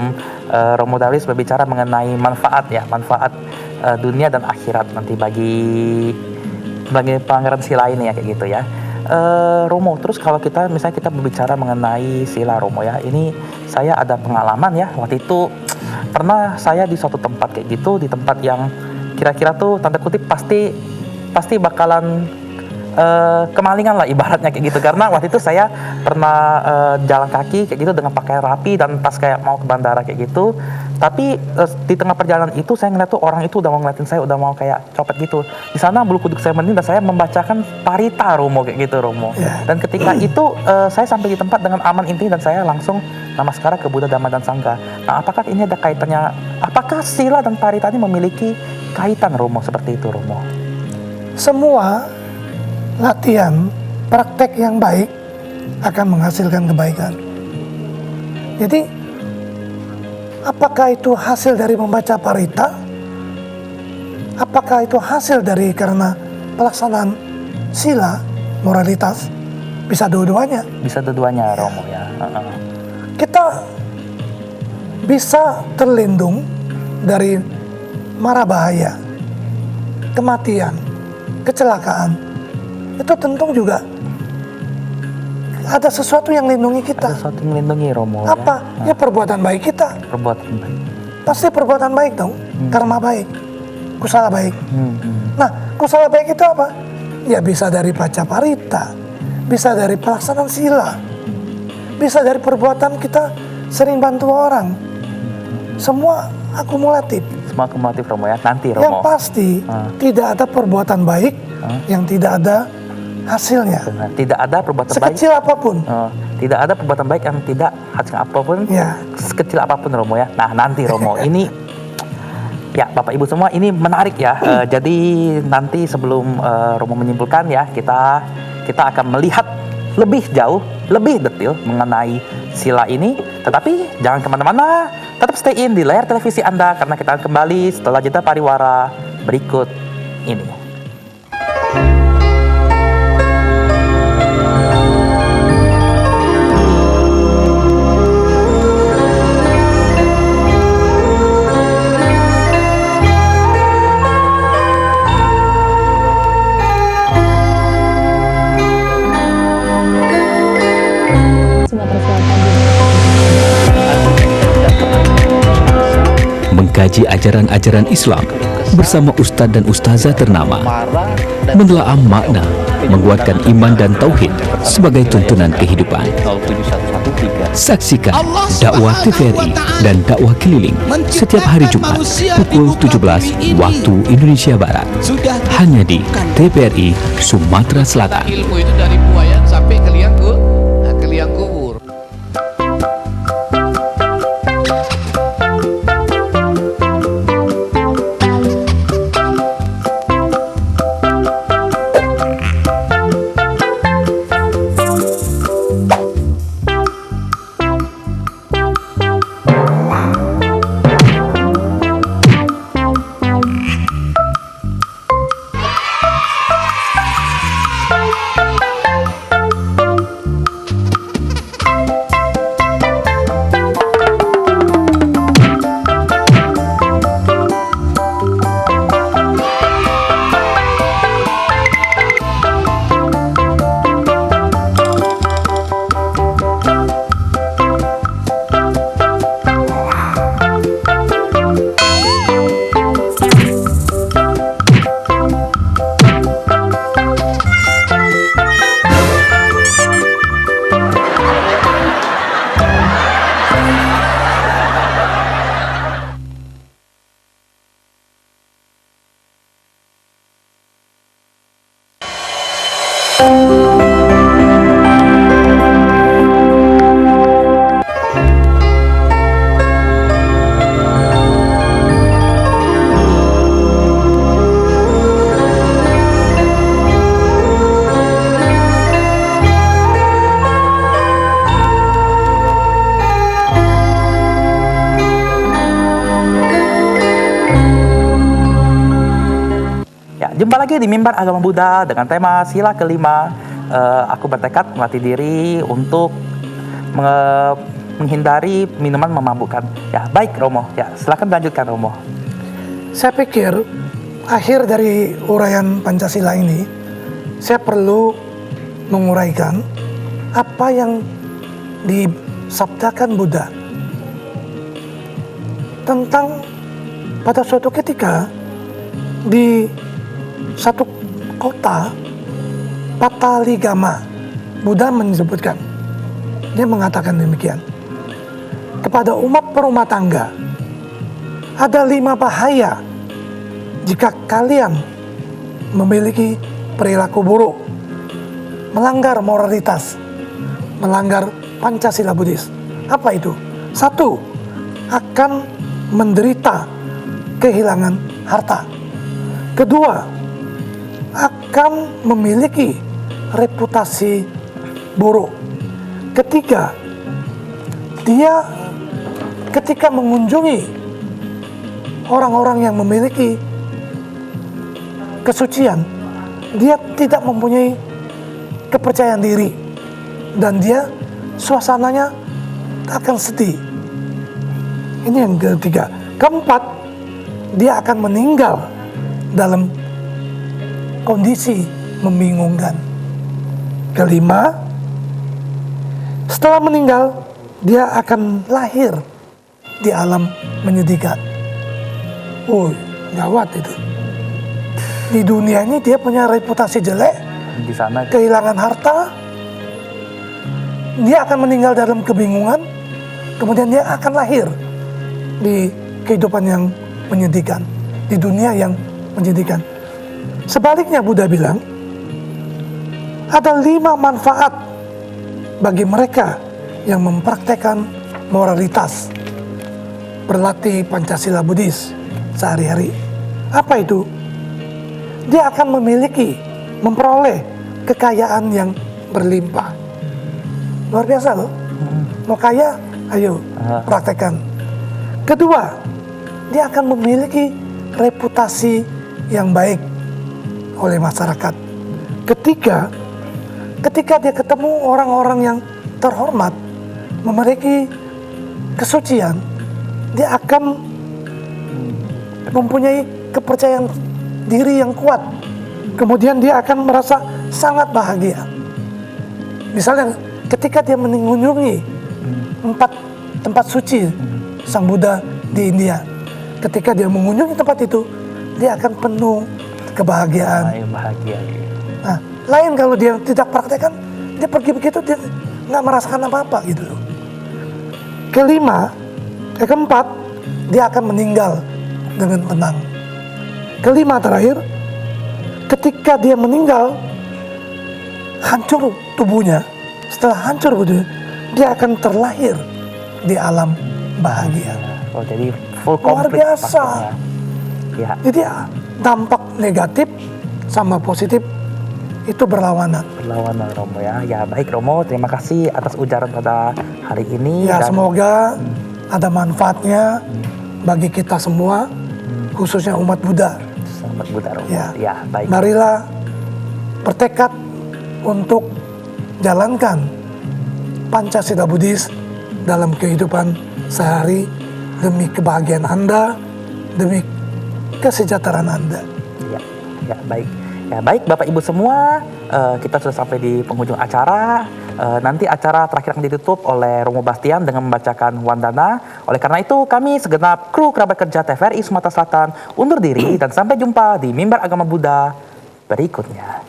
Romo Darwis berbicara mengenai manfaat dunia dan akhirat nanti bagi pelanggaran sila ini ya kayak gitu ya. Romo, terus kalau kita misalnya kita berbicara mengenai sila Romo ya, ini saya ada pengalaman ya, waktu itu pernah saya di suatu tempat kayak gitu, di tempat yang kira-kira tuh tanda kutip pasti bakalan kemalingan lah ibaratnya kayak gitu, karena waktu itu saya pernah jalan kaki kayak gitu dengan pakaian rapi dan tas kayak mau ke bandara kayak gitu, tapi di tengah perjalanan itu saya ngeliat tuh orang itu udah mau ngeliatin saya, udah mau kayak copet gitu. Di sana bulu kuduk saya mending dan saya membacakan parita Romo kayak gitu Romo. Dan ketika itu saya sampai di tempat dengan aman intinya dan saya langsung namaskara ke Buddha, Dhamma dan Sangha. Nah apakah ini ada kaitannya, apakah sila dan parita ini memiliki kaitan Romo seperti itu Romo? Semua latihan praktek yang baik akan menghasilkan kebaikan. Jadi apakah itu hasil dari membaca parita? Apakah itu hasil dari karena pelaksanaan sila, moralitas? Bisa dua-duanya. Bisa dua-duanya Romo ya. Kita bisa terlindung dari mara bahaya, kematian, kecelakaan. Itu tentu juga ada sesuatu yang melindungi kita. Ada sesuatu yang melindungi Romo. Apa? Ya perbuatan baik kita. Perbuatan baik. Pasti perbuatan baik dong. Karma baik, kusala baik. Nah, kusala baik itu apa? Ya bisa dari baca parita, bisa dari pelaksanaan sila, bisa dari perbuatan kita sering bantu orang. Semua akumulatif. Semua akumulatif Romo ya. Nanti Romo. Yang pasti tidak ada perbuatan baik yang tidak ada hasilnya. Benar. Tidak ada perbuatan sekecil baik apapun Tidak ada perbuatan baik yang tidak hasil apapun, sekecil apapun Romo ya. Nah nanti Romo ini, ya Bapak Ibu semua ini menarik ya. Jadi nanti sebelum Romo menyimpulkan ya, kita akan melihat lebih jauh, lebih detail mengenai sila ini. Tetapi jangan kemana-mana, tetap stay in di layar televisi Anda karena kita akan kembali setelah jeda pariwara berikut ini. Mengkaji ajaran-ajaran Islam bersama Ustadz dan Ustazah ternama, menelaah makna, menguatkan iman dan tauhid sebagai tuntunan kehidupan. Saksikan dakwah TVRI dan dakwah keliling setiap hari Jumat pukul 17 waktu Indonesia Barat hanya di TVRI Sumatera Selatan. Ilmu itu dari buayan sampai ke liang kubur. Jumpa lagi di Mimbar Agama Buddha dengan tema sila kelima. Aku bertekad melatih diri untuk menghindari minuman memabukkan. Ya, baik Romo. Ya, silakan lanjutkan Romo. Saya pikir akhir dari uraian Pancasila ini, saya perlu menguraikan apa yang disabdakan Buddha tentang pada suatu ketika di satu kota Pataligama, Buddha menyebutkan, dia mengatakan demikian, kepada umat perumah tangga ada 5 bahaya jika kalian memiliki perilaku buruk, melanggar moralitas, melanggar Pancasila Buddhis. Apa itu? 1, akan menderita kehilangan harta. 2, akan memiliki reputasi buruk. 3, dia ketika mengunjungi orang-orang yang memiliki kesucian, dia tidak mempunyai kepercayaan diri dan dia suasananya akan sedih. Ini yang 3. 4, dia akan meninggal dalam kondisi membingungkan. 5, setelah meninggal dia akan lahir di alam menyedihkan. Oh, gawat itu. Di dunia ini dia punya reputasi jelek, di sana kehilangan harta, dia akan meninggal dalam kebingungan, kemudian dia akan lahir di kehidupan yang menyedihkan, di dunia yang menyedihkan. Sebaliknya Buddha bilang, ada 5 manfaat bagi mereka yang mempraktekkan moralitas, berlatih Pancasila Buddhis sehari-hari. Apa itu? Dia akan memperoleh kekayaan yang berlimpah. Luar biasa loh. Mau kaya, ayo praktekkan. Kedua, dia akan memiliki reputasi yang baik oleh masyarakat. Ketiga, ketika dia ketemu orang-orang yang terhormat, memiliki kesucian, dia akan mempunyai kepercayaan diri yang kuat. Kemudian dia akan merasa sangat bahagia. Misalnya ketika dia mengunjungi 4 tempat suci Sang Buddha di India, ketika dia mengunjungi tempat itu, dia akan penuh kebahagiaan. Bahagia. Nah, lain kalau dia tidak praktekkan, dia pergi begitu, dia nggak merasakan apa-apa gitu loh. Keempat, dia akan meninggal dengan tenang. Kelima terakhir, ketika dia meninggal, hancur tubuhnya. Setelah hancur tubuhnya, dia akan terlahir di alam bahagia. Oh, jadi full luar komplit biasa. Ya. Jadi dampak negatif sama positif itu berlawanan. Berlawanan Romo ya. Ya baik Romo, terima kasih atas ujaran pada hari ini. Ya dan semoga ada manfaatnya bagi kita semua, khususnya umat Buddha. Umat Buddha Romo. Ya, baik. Marilah bertekad untuk jalankan Pancasila Buddhis dalam kehidupan sehari demi kebahagiaan Anda, demi kesejahteraan Anda. Ya baik. Ya baik Bapak Ibu semua, kita sudah sampai di penghujung acara. Nanti acara terakhir akan ditutup oleh Romo Bastian dengan membacakan wandana. Oleh karena itu kami segenap kru kerabat kerja TVRI Sumatera Selatan undur diri dan sampai jumpa di mimbar agama Buddha berikutnya.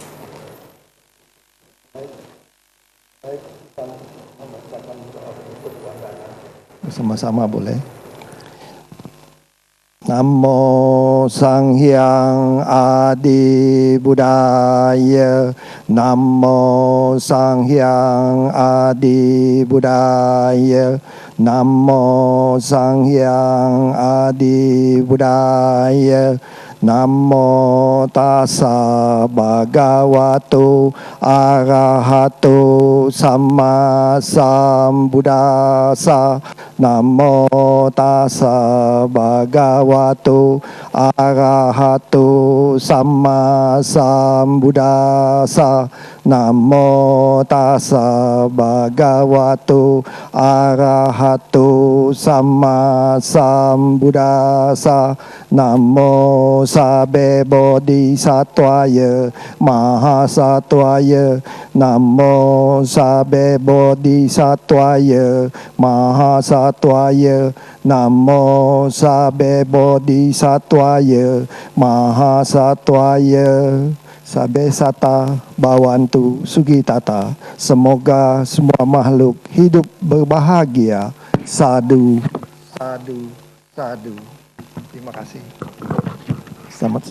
Bersama-sama boleh. Namo Sang Hyang Adi Budaya. Namo Sang Hyang Adi Budaya. Namo Sang Hyang Adi Budaya. Namo tassa bhagavato arahato sama sambuddhassa. Namo tassa bhagavato arahato sama sambuddhassa. Namo tassa bhagavato arahato sama sambuddhassa. Namo sabe bodhisattvaya mahasattvaya. Namo sabe bodhisattvaya mahasattvaya. Namo sabe bodhisattvaya mahasattvaya. Sabe sata bawantu sugitata. Semoga semua makhluk hidup berbahagia. Sadu, sadu, sadu. Terima kasih. Selamat